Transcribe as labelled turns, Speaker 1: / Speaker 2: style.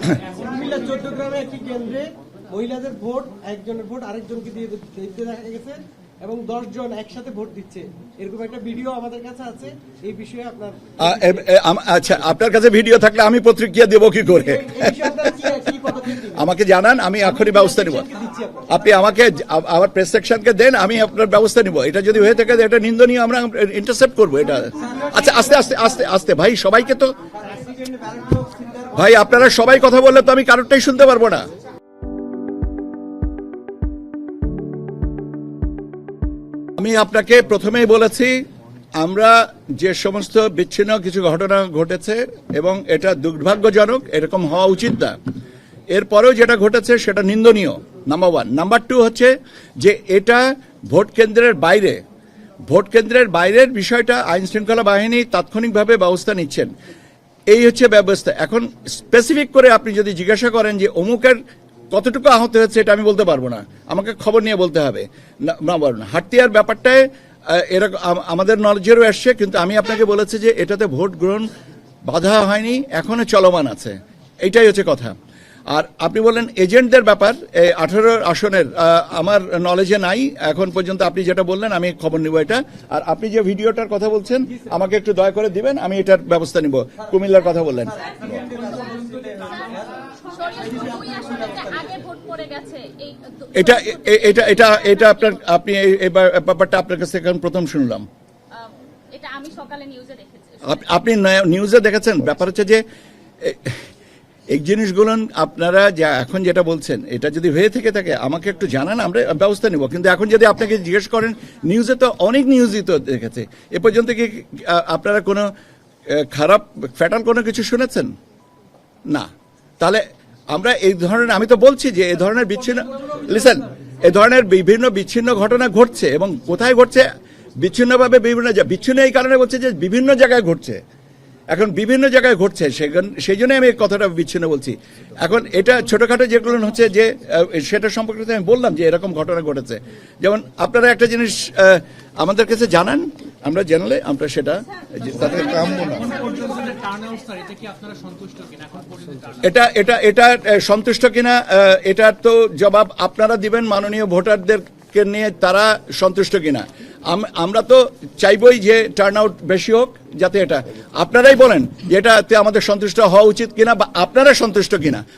Speaker 1: কুমিল্লা 14 গ্রামে একটি কেন্দ্রে মহিলাদের ভোট একজনের ভোট আরেকজনকে দিয়ে দিতে দেখা গেছে এবং 10 জন একসাথে ভোট দিচ্ছে, এরকম একটা ভিডিও আমাদের কাছে আছে। এই বিষয়ে আপনার
Speaker 2: আচ্ছা, আপনার কাছে ভিডিও থাকলে আমি প্রতিক্রিয়া দেবো কি করে? আমাকে জানান, আমি এখনই ব্যবস্থা নিব। আপনি আমাকে আমার প্রেস সেকশনকে দেন, আমি আপনার ব্যবস্থা নিব। এটা যদি হয়ে থাকে এটা নিন্দনীয়, আমরা ইন্টারসেপ্ট করবো এটা। আচ্ছা, আস্তে আস্তে আস্তে আস্তে ভাই, সবাইকে তো ভাই আপনারা সবাই কথা বললে তো আমি কারোরটাই শুনতে পারবো না। আমি আপনাকে প্রথমেই বলেছি, আমরা যে সমস্ত বিচ্ছিন্ন কিছু ঘটনা ঘটেছে এবং এটা দুর্ভাগ্যজনক, এরকম হওয়া উচিত না। এরপরেও যেটা ঘটেছে সেটা নিন্দনীয়, নাম্বার 1। নাম্বার 2 হচ্ছে যে এটা ভোট কেন্দ্রের বাইরে, ভোট কেন্দ্রের বাইরের বিষয়টা আইন শৃঙ্খলা বাহিনী তাৎক্ষণিকভাবে ব্যবস্থা নিচ্ছেন, এই হচ্ছে ব্যবস্থা। এখন স্পেসিফিক করে আপনি যদি জিজ্ঞাসা করেন যে অমুকের কতটুকু আহত হয়েছে, এটা আমি বলতে পারবো না, আমাকে খবর নিয়ে বলতে হবে। হাতিয়ার ব্যাপারটায় এরকম আমাদের নলেজেরও আসছে, কিন্তু আমি আপনাকে বলেছি যে এটাতে ভোট গ্রহণ বাধা হয়নি, এখনো চলমান আছে, এইটাই হচ্ছে কথা। আর আপনি বললেন এজেন্টদের ব্যাপার, 18 আসনের আমার নলেজে নাই এখন পর্যন্ত। আপনি যেটা বললেন আমি খবর নিব এটা। আর আপনি যে ভিডিওটার কথা বলছেন আমাকে একটু দয়া করে দিবেন, আমি এটার ব্যবস্থা নিব। কুমিল্লার কথা বললেন, এটা এটা এটা এটা আপনার, আপনি এই ব্যাপারটা আপনার কাছে এখন প্রথম শুনলাম। আপনি নিউজে দেখেছেন? ব্যাপার হচ্ছে যে এই জিনিসগুলো আপনারা যা এখন যেটা বলছেন, এটা যদি হয়ে থেকে থাকে আমাকে একটু জানান, আমরা ব্যবস্থা নিব। কিন্তু এখন যদি আপনাকে জিজ্ঞেস করেন, নিউজে তো অনেক নিউজই তো দেখেছে, এ পর্যন্ত কি আপনারা কোনো খারাপ ফ্যাটাল কোনো কিছু শুনেছেন? না। তাহলে আমরা এই ধরনের, আমি তো বলছি যে এই ধরনের বিচ্ছিন্ন, লিসেন, এই ধরনের বিভিন্ন বিচ্ছিন্ন ঘটনা ঘটছে এবং কোথায় ঘটছে বিচ্ছিন্নভাবে, বিচ্ছিন্ন এই কারণে বলছে যে বিভিন্ন জায়গায় ঘটছে, এখন বিভিন্ন জায়গায় ঘটছে, সেই জন্য আমি কথাটা বিচ্ছিন্ন বলছি। এখন এটা ছোটখাটো যেগুলো হচ্ছে যে সেটা সম্পর্কে আমি বললাম যে এরকম ঘটনা ঘটেছে। যেমন আপনারা একটা জিনিস আমাদের কাছে জানান, আমরা জানলে আমরা সেটা তাদের কাম্য না। এটা এটা এটা সন্তুষ্ট কিনা এটার তো জবাব আপনারা দিবেন মাননীয় ভোটারদেরকে নিয়ে, তারা সন্তুষ্ট কিনা। আমরা তো চাইবই যে টার্ন আউট বেশি হোক, যাতে এটা আপনারাই বলেন যে এটাতে আমাদের সন্তুষ্ট হওয়া উচিত কিনা বা আপনারা সন্তুষ্ট কিনা।